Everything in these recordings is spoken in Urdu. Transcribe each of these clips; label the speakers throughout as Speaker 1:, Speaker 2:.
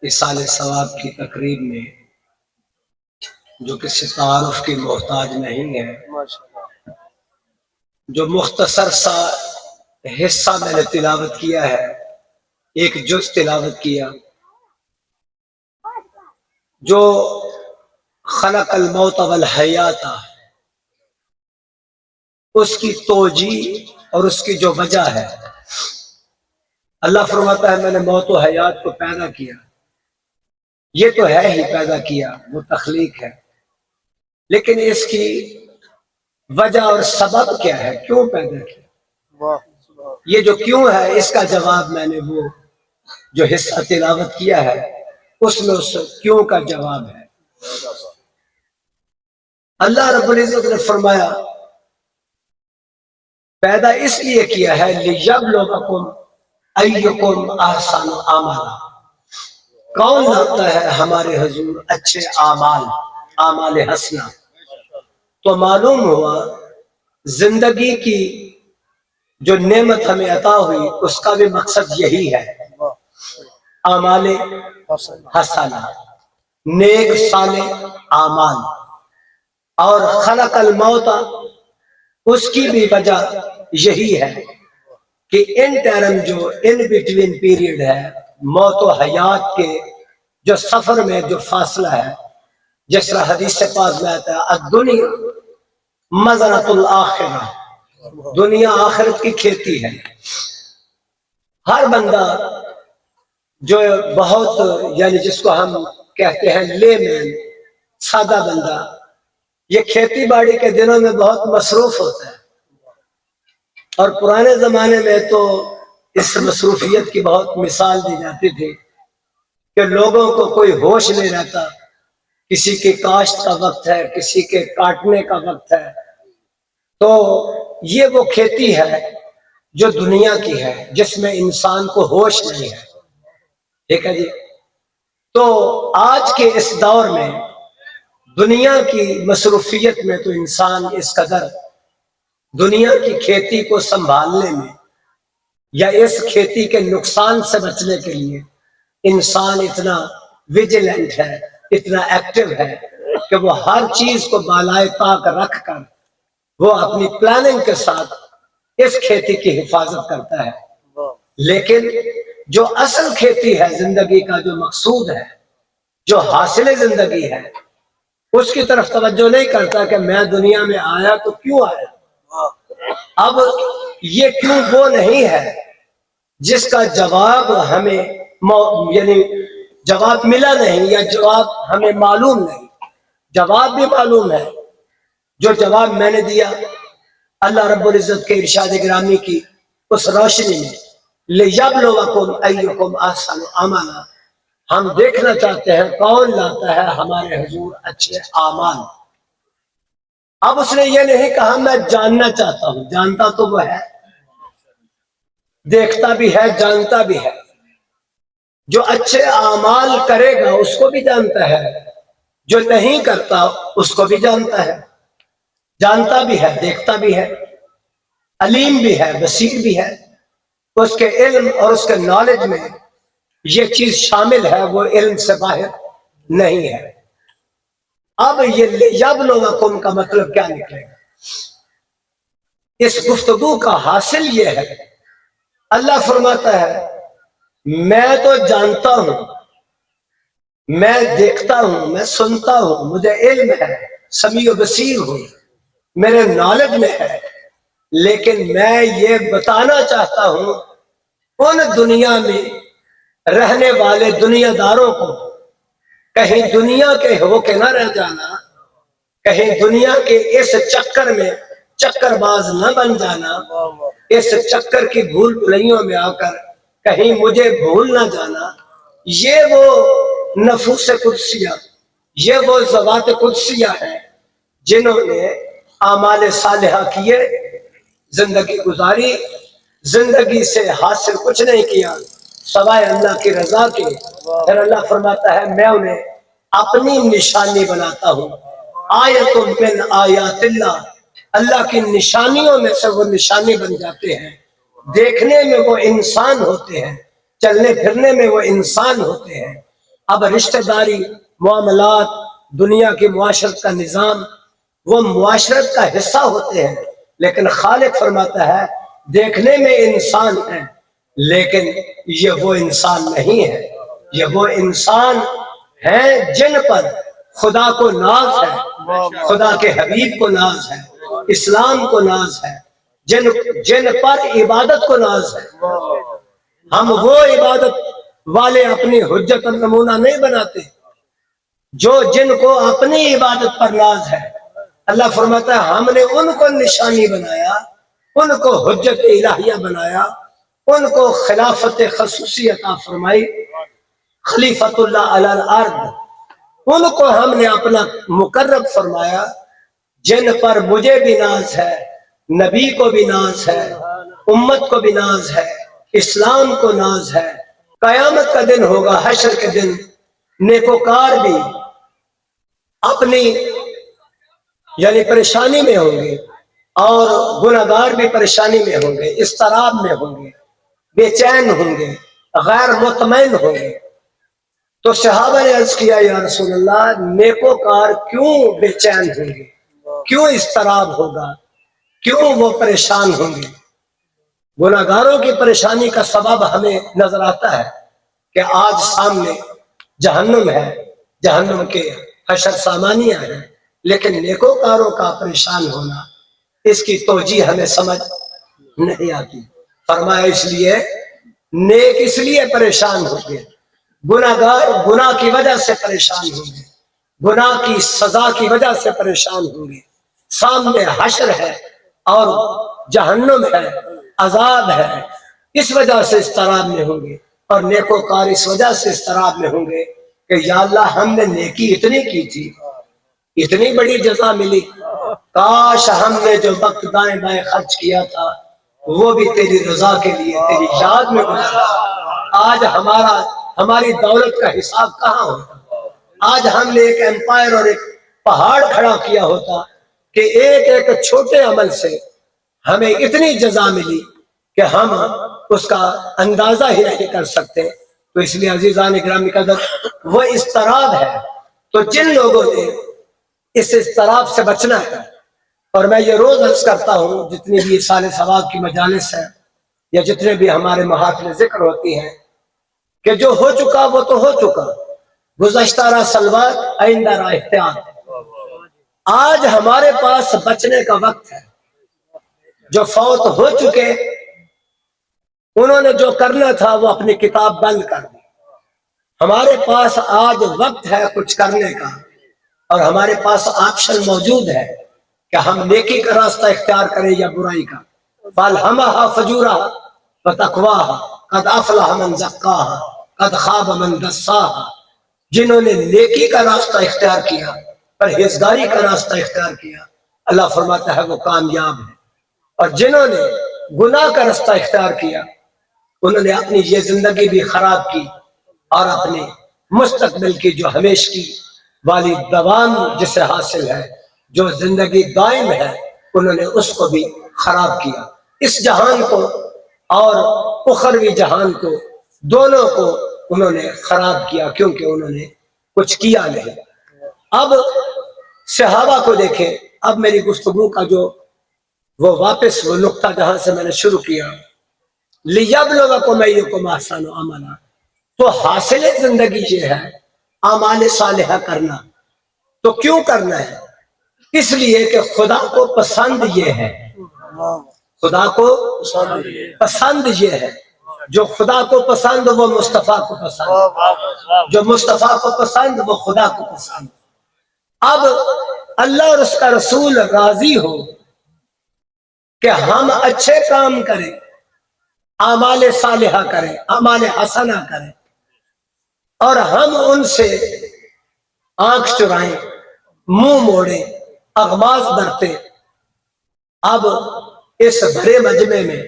Speaker 1: ایصال ثواب کی تقریب میں جو کسی تعارف کی محتاج نہیں ہے، جو مختصر سا حصہ میں نے تلاوت کیا ہے، ایک جز تلاوت کیا، جو خلق الموت والحیات اس کی توجیہ اور اس کی جو وجہ ہے، اللہ فرماتا ہے میں نے موت و حیات کو پیدا کیا، یہ تو ہے ہی پیدا کیا، وہ تخلیق ہے، لیکن اس کی وجہ اور سبب کیا ہے، کیوں پیدا کیا؟ یہ جو کیوں ہے اس کا جواب میں نے وہ جو حصہ تلاوت کیا ہے اس میں اس کیوں کا جواب ہے۔ اللہ رب العزت نے فرمایا پیدا اس لیے کیا ہے لِيَبْلُوَكُمْ أَيُّكُمْ أَحْسَنُ عَمَلًا، کون لاتا ہے ہمارے حضور اچھے اعمال، اعمال حسنہ؟ تو معلوم ہوا زندگی کی جو نعمت ہمیں عطا ہوئی اس کا بھی مقصد یہی ہے، اعمال حسنہ، نیک صالح اعمال۔ اور خلق الموت اس کی بھی وجہ یہی ہے کہ ان ٹرم جو ان بٹوین پیریڈ ہے، موت و حیات کے جو سفر میں جو فاصلہ ہے، جس طرح حدیث سے پاس میں آتا ہے الدنیا مزرعۃ الآخرہ، دنیا آخرت کی کھیتی ہے۔ ہر بندہ جو بہت یعنی جس کو ہم کہتے ہیں لے مین، سادہ بندہ، یہ کھیتی باڑی کے دنوں میں بہت مصروف ہوتا ہے، اور پرانے زمانے میں تو اس مصروفیت کی بہت مثال دی جاتی تھی کہ لوگوں کو کوئی ہوش نہیں رہتا، کسی کی کاشت کا وقت ہے، کسی کے کاٹنے کا وقت ہے، تو یہ وہ کھیتی ہے جو دنیا کی ہے جس میں انسان کو ہوش نہیں ہے، ٹھیک ہے جی۔ تو آج کے اس دور میں دنیا کی مصروفیت میں تو انسان اس قدر دنیا کی کھیتی کو سنبھالنے میں یا اس کھیتی کے نقصان سے بچنے کے لیے انسان اتنا ویجیلنٹ ہے، اتنا ایکٹیو ہے کہ وہ ہر چیز کو بالائے طاق رکھ کر وہ اپنی پلاننگ کے ساتھ اس کھیتی کی حفاظت کرتا ہے، لیکن جو اصل کھیتی ہے، زندگی کا جو مقصود ہے، جو حاصل زندگی ہے، اس کی طرف توجہ نہیں کرتا کہ میں دنیا میں آیا تو کیوں آیا۔ اب یہ کیوں وہ نہیں ہے جس کا جواب ہمیں یعنی جواب ملا نہیں یا جواب ہمیں معلوم نہیں۔ جواب بھی معلوم ہے، جو جواب میں نے دیا اللہ رب العزت کے ارشاد گرامی کی اس روشنی میں لِيَبْلُوَكُمْ أَيُّكُمْ أَحْسَنُ عَمَلًا، ہم دیکھنا چاہتے ہیں کون لاتا ہے ہمارے حضور اچھے اعمال۔ اب اس نے یہ نہیں کہا میں جاننا چاہتا ہوں، جانتا تو وہ ہے، دیکھتا بھی ہے، جانتا بھی ہے، جو اچھے اعمال کرے گا اس کو بھی جانتا ہے، جو نہیں کرتا اس کو بھی جانتا ہے، جانتا بھی ہے، دیکھتا بھی ہے، علیم بھی ہے، بصیر بھی ہے، اس کے علم اور اس کے نالج میں یہ چیز شامل ہے، وہ علم سے باہر نہیں ہے۔ اب یہ لِيَبْلُوَكُمْ کا مطلب کیا نکلے گا؟ اس گفتگو کا حاصل یہ ہے، اللہ فرماتا ہے میں تو جانتا ہوں، میں دیکھتا ہوں، میں سنتا ہوں، مجھے علم ہے، سمیع و بصیر ہوں، میرے نالج میں ہے، لیکن میں یہ بتانا چاہتا ہوں ان دنیا میں رہنے والے دنیا داروں کو، کہیں دنیا کے ہو کے نہ رہ جانا، کہیں دنیا کے اس چکر میں چکر باز نہ بن جانا، اس چکر کی بھول بھلائیوں میں آ کر کہیں مجھے بھول نہ جانا۔ یہ وہ نفوس قدسیہ، یہ وہ ذوات قدسیہ ہیں جنہوں نے اعمال صالحہ کیے، زندگی گزاری، زندگی سے حاصل کچھ نہیں کیا سوائے اللہ کی رضا کے، پھر اللہ فرماتا ہے میں انہیں اپنی نشانی بناتا ہوں، آیت من آیات اللہ، اللہ کی نشانیوں میں سے وہ نشانی بن جاتے ہیں، دیکھنے میں وہ انسان ہوتے ہیں، چلنے پھرنے میں وہ انسان ہوتے ہیں، اب رشتہ داری، معاملات، دنیا کی معاشرت کا نظام وہ معاشرت کا حصہ ہوتے ہیں، لیکن خالق فرماتا ہے دیکھنے میں انسان ہے لیکن یہ وہ انسان نہیں ہے، یہ وہ انسان ہیں جن پر خدا کو ناز ہے، خدا کے حبیب کو ناز ہے، اسلام کو ناز ہے، جن پر عبادت کو ناز ہے۔ ہم وہ عبادت والے اپنی حجت اور نمونہ نہیں بناتے جن کو اپنی عبادت پر ناز ہے۔ اللہ فرماتا ہے ہم نے ان کو نشانی بنایا، ان کو حجت الہیہ بنایا، ان کو خلافت خصوصی عطا فرمائی، خلیفۃ اللہ علی الارض، ان کو ہم نے اپنا مقرب فرمایا، جن پر مجھے بھی ناز ہے، نبی کو بھی ناز ہے، امت کو بھی ناز ہے، اسلام کو ناز ہے۔ قیامت کا دن ہوگا، حشر کے دن، نیکوکار بھی اپنی یعنی پریشانی میں ہوں گے اور گناہگار بھی پریشانی میں ہوں گے، اضطراب میں ہوں گے، بے چین ہوں گے، غیر مطمئن ہوں گے۔ تو صحابہ نے عرض کیا یا رسول اللہ نیکوکار کیوں بے چین ہوں گے، کیوں اضطراب ہوگا، کیوں وہ پریشان ہوں گے؟ گناہگاروں کی پریشانی کا سبب ہمیں نظر آتا ہے کہ آج سامنے جہنم ہے، جہنم کے حشر سامانیہ ہیں، لیکن نیکوکاروں کا پریشان ہونا اس کی توجیہ ہمیں سمجھ نہیں آتی۔ فرمایا اس لیے نیک اس لیے پریشان ہوں گے، گناہگار گناہ کی وجہ سے پریشان ہوں گے، گناہ کی سزا کی وجہ سے پریشان ہوں گے، سامنے حشر ہے اور جہنم ہے، عذاب ہے، اس وجہ سے اضطراب میں ہوں گے، اور نیکوکار اس وجہ سے اضطراب میں ہوں گے کہ یا اللہ ہم نے نیکی اتنی کی تھی، اتنی بڑی جزا ملی، کاش ہم نے جو وقت دائیں بائیں خرچ کیا تھا وہ بھی تیری رضا کے لیے تیری یاد میں گزارا، آج ہماری دولت کا حساب کہاں ہوتا؟ آج ہم نے ایک امپائر اور ایک پہاڑ کھڑا کیا ہوتا کہ ایک ایک چھوٹے عمل سے ہمیں اتنی جزا ملی کہ ہم اس کا اندازہ ہی نہیں کر سکتے۔ تو اس لیے عزیزان اکرامی قدر وہ اضطراب ہے، تو جن لوگوں نے اس اضطراب سے بچنا ہے، اور میں یہ روز عرض کرتا ہوں جتنی بھی سال ثواب کی مجالس ہیں یا جتنے بھی ہمارے محافل ذکر ہوتی ہیں کہ جو ہو چکا وہ تو ہو چکا، گزشتہ رہا سلوات، آئندہ رہا احتیاط۔ آج ہمارے پاس بچنے کا وقت ہے، جو فوت ہو چکے انہوں نے جو کرنا تھا وہ اپنی کتاب بند کر دی۔ ہمارے پاس آج وقت ہے کچھ کرنے کا، اور ہمارے پاس آپشن موجود ہے کہ ہم نیکی کا راستہ اختیار کریں یا برائی کا۔ فَأَلْهَمَهَا فَجُورَهَا وَتَقْوَاهَا قَدْ أَفْلَحَ مَنْ زَكَّاهَا قَدْ خَابَ مَنْ دَسَّاهَا۔ جنہوں نے نیکی کا راستہ اختیار کیا، پرہیزگاری کا راستہ اختیار کیا، اللہ فرماتا ہے وہ کامیاب ہے، اور جنہوں نے گناہ کا راستہ اختیار کیا انہوں نے اپنی یہ زندگی بھی خراب کی، اور اپنے مستقبل کی جو ہمیشہ کی والی دوام جسے حاصل ہے، جو زندگی دائم ہے، انہوں نے اس کو بھی خراب کیا۔ اس جہان کو اور اخروی جہان کو، دونوں کو انہوں نے خراب کیا، کیونکہ انہوں نے کچھ کیا نہیں۔ اب صحابہ کو دیکھیں، اب میری گفتگو کا جو وہ واپس وہ نقطہ جہاں سے میں نے شروع کیا، لِيَبْلُوَكُمْ أَيُّكُمْ أَحْسَنُ عَمَلًا، تو حاصل زندگی یہ ہے اعمال صالحہ کرنا۔ تو کیوں کرنا ہے؟ اس لیے کہ خدا کو پسند یہ ہے، خدا کو پسند یہ ہے، جو خدا کو پسند وہ مصطفیٰ کو پسند، جو مصطفیٰ کو پسند وہ خدا کو پسند۔ اب اللہ اور اس کا رسول راضی ہو کہ ہم اچھے کام کریں، اعمال صالحہ کریں، اعمال حسنہ کریں، اور ہم ان سے آنکھ چرائیں، منہ موڑیں، اغماض برتیں۔ اب اس بڑے مجمع میں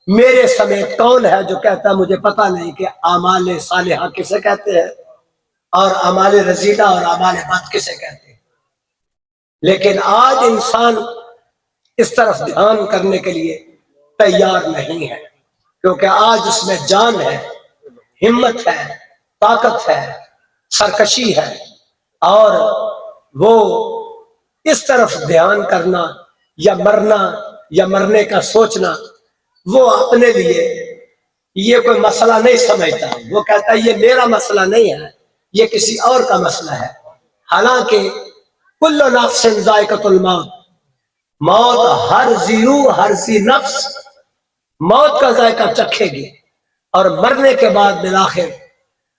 Speaker 1: میرے سمیت کون ہے جو کہتا مجھے پتہ نہیں کہ اعمال صالحہ کسے کہتے ہیں اور اعمال رذیلہ اور اعمال بد کسے کہتے ہیں؟ لیکن آج انسان اس طرف دھیان کرنے کے لیے تیار نہیں ہے، کیونکہ آج اس میں جان ہے، ہمت ہے، طاقت ہے، سرکشی ہے اور وہ اس طرف دھیان کرنا یا مرنا یا مرنے کا سوچنا، وہ اپنے لیے یہ کوئی مسئلہ نہیں سمجھتا. وہ کہتا ہے یہ میرا مسئلہ نہیں ہے، یہ کسی اور کا مسئلہ ہے. حالانکہ کل نفس ذائقۃ الموت، موت ہر ذی روح، ہر ذی نفس موت کا ذائقہ چکھے گی، اور مرنے کے بعد بالآخر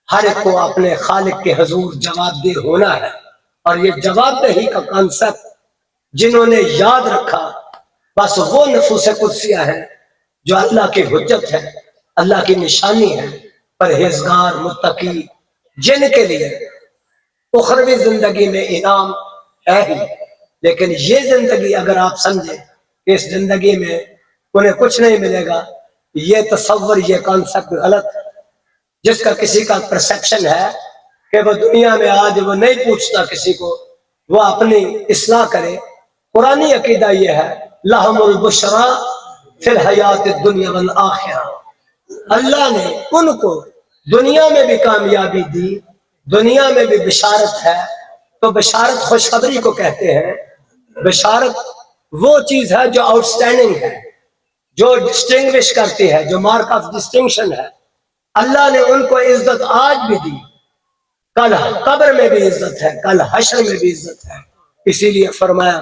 Speaker 1: ہر ایک کو اپنے خالق کے حضور جواب دہ ہونا ہے. اور یہ جواب دہی کا کانسیپٹ جنہوں نے یاد رکھا، بس وہ نفوس قدسیہ ہے جو اللہ کی حجت ہے، اللہ کی نشانی ہے، پرہیزگار متقی، جن کے لیے اخروی زندگی میں انعام ہے ہی. لیکن یہ زندگی اگر آپ سمجھیں کہ اس زندگی میں انہیں کچھ نہیں ملے گا، یہ تصور، یہ کانسیپٹ غلط ہے. جس کا کسی کا پرسیپشن ہے کہ وہ دنیا میں آج وہ نہیں پوچھتا کسی کو، وہ اپنی اصلاح کرے. قرآنی عقیدہ یہ ہے لہم البشرا فی الحیات الدنیا والآخرہ، اللہ نے ان کو دنیا میں بھی کامیابی دی، دنیا میں بھی بشارت ہے. تو بشارت خوشخبری کو کہتے ہیں. بشارت وہ چیز ہے جو آؤٹ اسٹینڈنگ ہے، جو ڈسٹنگوش کرتی ہے، جو مارک آف ڈسٹنکشن ہے. اللہ نے ان کو عزت آج بھی دی، کل قبر میں بھی عزت ہے، کل حشر میں بھی عزت ہے. اسی لیے فرمایا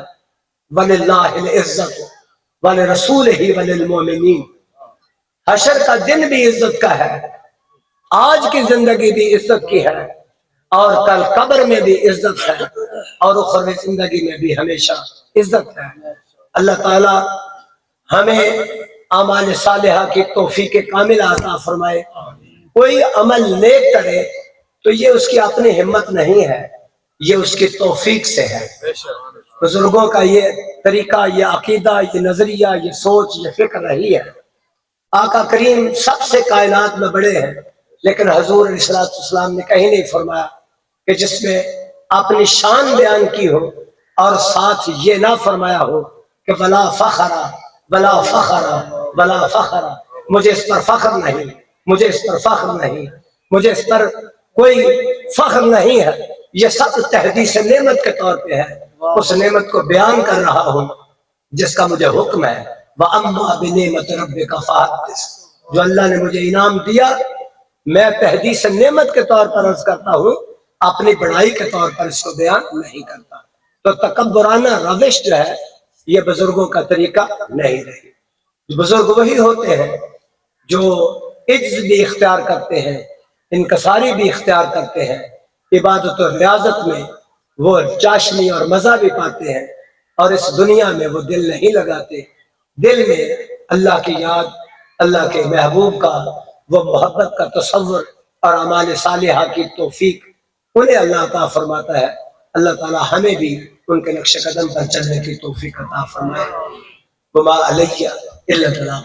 Speaker 1: وَلِلَّهِ الْعِزَّةُ وَلِرَسُولِهِ وَلِلْمُؤْمِنِينَ. حشر کا دن بھی عزت کا ہے، آج کی زندگی بھی عزت کی ہے، اور کل قبر میں بھی عزت ہے، اور اخروی زندگی میں بھی ہمیشہ عزت ہے. اللہ تعالی ہمیں اعمال صالحہ کی توفیق کامل عطا فرمائے. کوئی عمل نیک کرے تو یہ اس کی اپنی ہمت نہیں ہے، یہ اس کی توفیق سے ہے. بزرگوں کا یہ طریقہ، یہ عقیدہ، یہ نظریہ، یہ سوچ، یہ فکر رہی ہے. آقا کریم سب سے کائنات میں بڑے ہیں، لیکن حضور علیہ السلام نے کہیں نہیں فرمایا کہ جس میں اپنی شان بیان کی ہو اور ساتھ یہ نہ فرمایا ہو کہ بلا فخر، بلا فخر، بلا فخر، مجھے اس پر فخر نہیں، مجھے اس پر فخر نہیں، مجھے اس پر کوئی فخر نہیں ہے. یہ سب تحدیث نعمت کے طور پہ ہے، اس نعمت کو بیان کر رہا ہوں جس کا مجھے حکم ہے. وَأَمَّا بِنِعْمَةِ رَبِّكَ فَحَدِّثْ. جو اللہ نے مجھے انعام دیا، میں تحدیث نعمت کے طور پر عرض کرتا ہوں، اپنی بڑائی کے طور پر اس کو بیان نہیں کرتا. تو تکبرانہ روش جو ہے یہ بزرگوں کا طریقہ نہیں رہی. بزرگ وہی ہوتے ہیں جو عجز بھی اختیار کرتے ہیں، انکساری بھی اختیار کرتے ہیں، عبادت و ریاضت میں وہ چاشنی اور مزہ بھی پاتے ہیں، اور اس دنیا میں وہ دل نہیں لگاتے. دل میں اللہ کی یاد، اللہ کے محبوب کا وہ محبت کا تصور اور اعمال صالحہ کی توفیق انہیں اللہ عطا فرماتا ہے. اللہ تعالی ہمیں بھی ان کے نقش قدم پر چلنے کی توفیق عطا فرمائے. وما علیہ الا البلاغ.